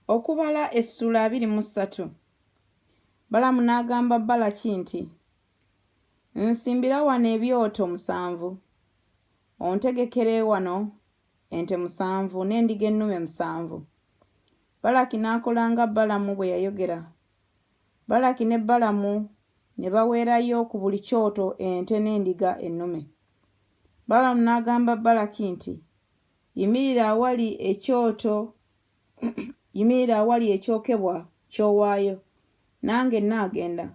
Okubala essula 23. Balamu n'agamba Balaki nti, nsimbira wano ebyoto 7, ontegekere wano ente 7 n'endiga ennume 7. Balaki n'akola nga Balamu bwe yayogera. Balaki ne Balamu ne baweerayo ku buli kyoto ente n'endiga ennume. Balamu n'agamba Balaki nti, yimirira awali ekyokebwa ky'owaayo, nange nnaagenda.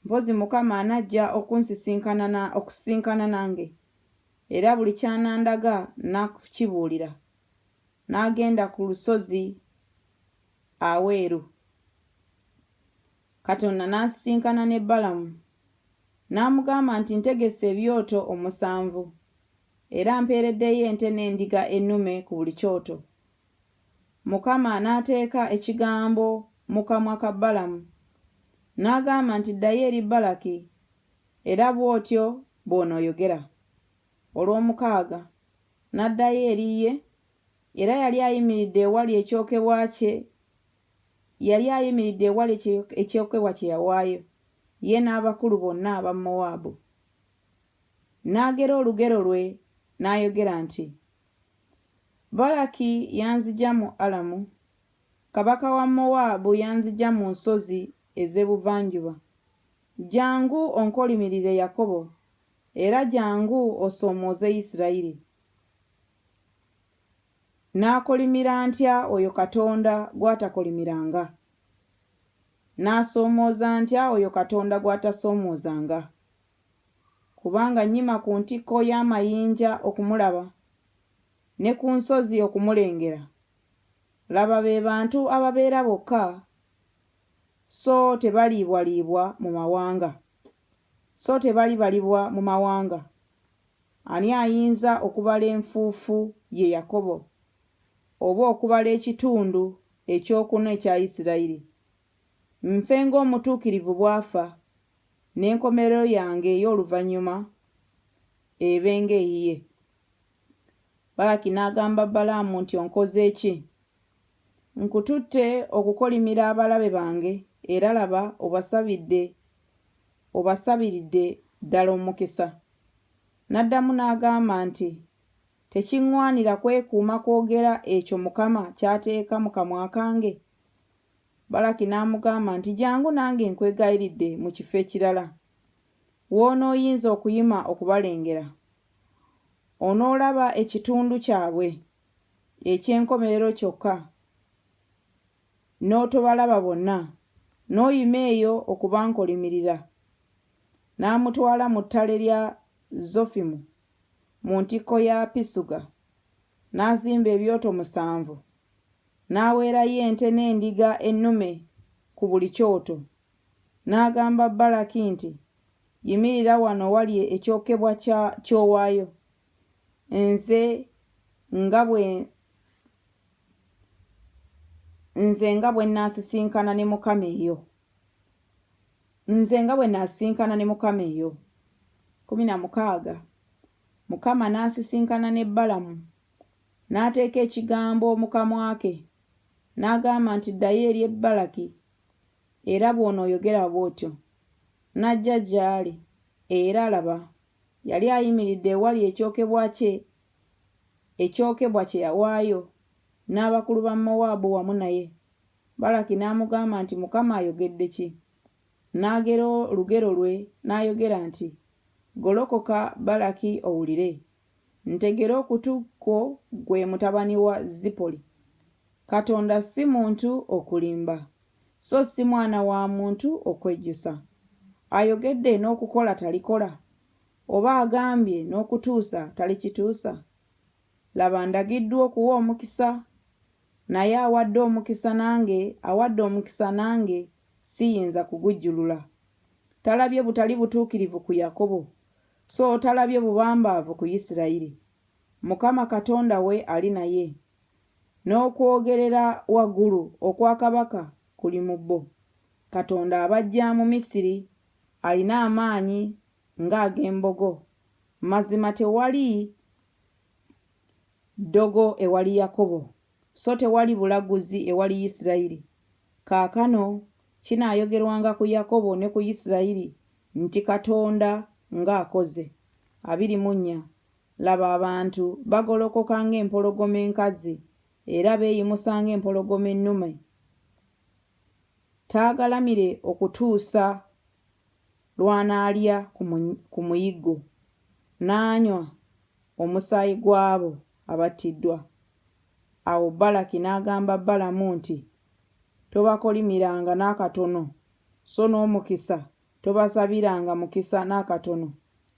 Mpozi Mukama anajja okusisinkana nange, era buli ky'anandaga nnakukibuulira. N'agenda ku lusozi aweeru. Katonda n'asisinkana ne Balamu, n'amugamba nti ntegese ebyoto 7, era mpeereddeyo ente n'endiga ennume ku buli kyoto. Mukama n'ateeka ekigambo mu kamwa ka Balamu, n'agamba nti ddayo eri Balaki, era bw'otyo bw'onooyogera. Olw'omukaaga n'addayo eri ye, era yali ayimiridde ewali ekyokebwa kye yawaayo, ye n'abakulu bonna aba Mowaabu. N'agera olugero lwe n'ayogera nti, Balaki yanzigya mu Alamu, kabaka wa Mowaabu yanzigya mu nsozi ez'ebuvanjuba. Jjangu onkolimirire Yakobo, era jjangu osoomooze Isirayiri. N'akolimira ntya oyo Katonda gw'atakolimiranga? N'asoomooza ntya oyo Katonda gw'atasoomoozanga? Kubanga nnyima ku ntikko y'amayinja okumulaba, ne ku nsozi okumulengera. Laba be bantu ababeera bokka, so tebaliibwaliibwa mu mawanga. Ani ayinza okubala enfuufu ye Yakobo, oba okubala ekitundu ekyokuna ekya Isirayiri? Nfe ng'omutuukirivu bw'afa, n'enkomerero yange ey'oluvannyuma ebe ng'eyiye. Balaki n'agamba Balaamu nti, onkoze ki? Nkututte okukolimira abalabe bange, era laba obasabiridde ddala omukisa. N'addamu n'agamba nti, tekiŋŋwanira kwekuuma kwogera ekyo Mukama ky'ateeka mu kamwa kange? Balaki n'amugamba nti, jjangu nange nkwegayiridde mu kifo ekirala, w'onooyinza okuyima okubalengera. Onoolaba ekitundu kyabwe eky'enkomerero kyokka, n'otobalaba bonna, n'oyima eyo okubankolimirira. N'amutwala mu ttale lya Zofimu mu ntikko ya Pisuga, n'azimba ebyoto 7, n'aweerayo ente n'endiga ennume ku buli kyoto. N'agamba Balaki nti, yimirira wano wali ekyokebwa ky'owaayo, nze nga bwe nnaasisinkana ne Mukama eyo. 16. Mukama n'asisinkana ne Balamu, n'ateeka ekigambo mu kamwa ke, n'agamba nti ddayo eri Balaki, era bw'onooyogera bw'otyo. N'ajja gy'ali, era laba, yali ayimiridde ewali ekyokebwa kye yawaayo, n'abakulu ba Mowaabu wamu naye. Balaki n'amugamba nti, Mukama ayogedde ki? N'agera olugero lwe n'ayogera nti, golokoka Balaki owulire, ntegera okutu kwo gwe mutabani wa Zipoli. Katonda si muntu okulimba, so si mwana wa muntu okwejjusa. Ayogedde n'okukola talikola, oba agambye n'okutuusa talikituusa? Laba ndagiddwa okuwa omukisa, naye awadde omukisa nange siyinza kugujjulula. Talabye butali butuukirivu ku Yakobo, so talabye bubambaavu ku Isirayiri. Mukama Katonda we ali naye, n'okwogerera waggulu okwa kabaka kuli mu bbo. Katonda abaggya mu Misiri alina amaanyi ng'ag'embogo. Mazima tewali ddogo ewali Yakobo. so tewali bulaguzi ewali Isirayiri. Kaakano kinaayogerwanga ku Yakobo ne ku Isirayiri nti Katonda ng'akoze. 24 Laba abantu bagolokoka ng'empologoma enkazi era beeyimusa ng'empologoma ennume. Taagalamire okutuusa lw'anaalya ku muyiggo n'anywa omusaayi gw'abo abattiddwa. Awo Balaki n'agamba Balamu nti, tobakolimiranga n'akatono, so n'omukisa tobasabiranga mukisa n'akatono.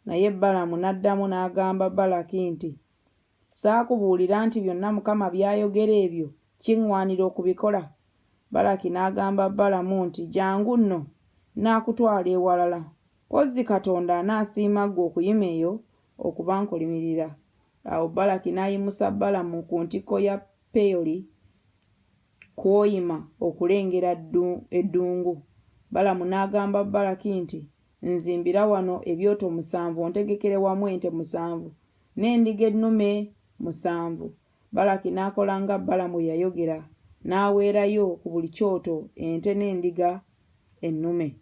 Naye Balamu n'addamu n'agamba Balaki nti, saakubuulira nti byonna Mukama by'ayogera ebyo kiŋŋwanira okubikola? Balaki n'agamba Balamu nti, jangu nno n'akutwala ewalala. Kozzi Katonda anaasiima ggwe okuyima eyo okuba nkolimirira. Awo Balaki n'ayimusa Balamu ku ntikko ya Peyoli kw'oyima okulengera eddungu. Balamu n'agamba Balaki nti, nzimbira wano ebyoto 7 ontegekere wamu ente 7 n'endiga ennume 7. Balaki n'akola nga Balamu yayogera, n'aweerayo ku buli kyoto ente n'endiga ennume.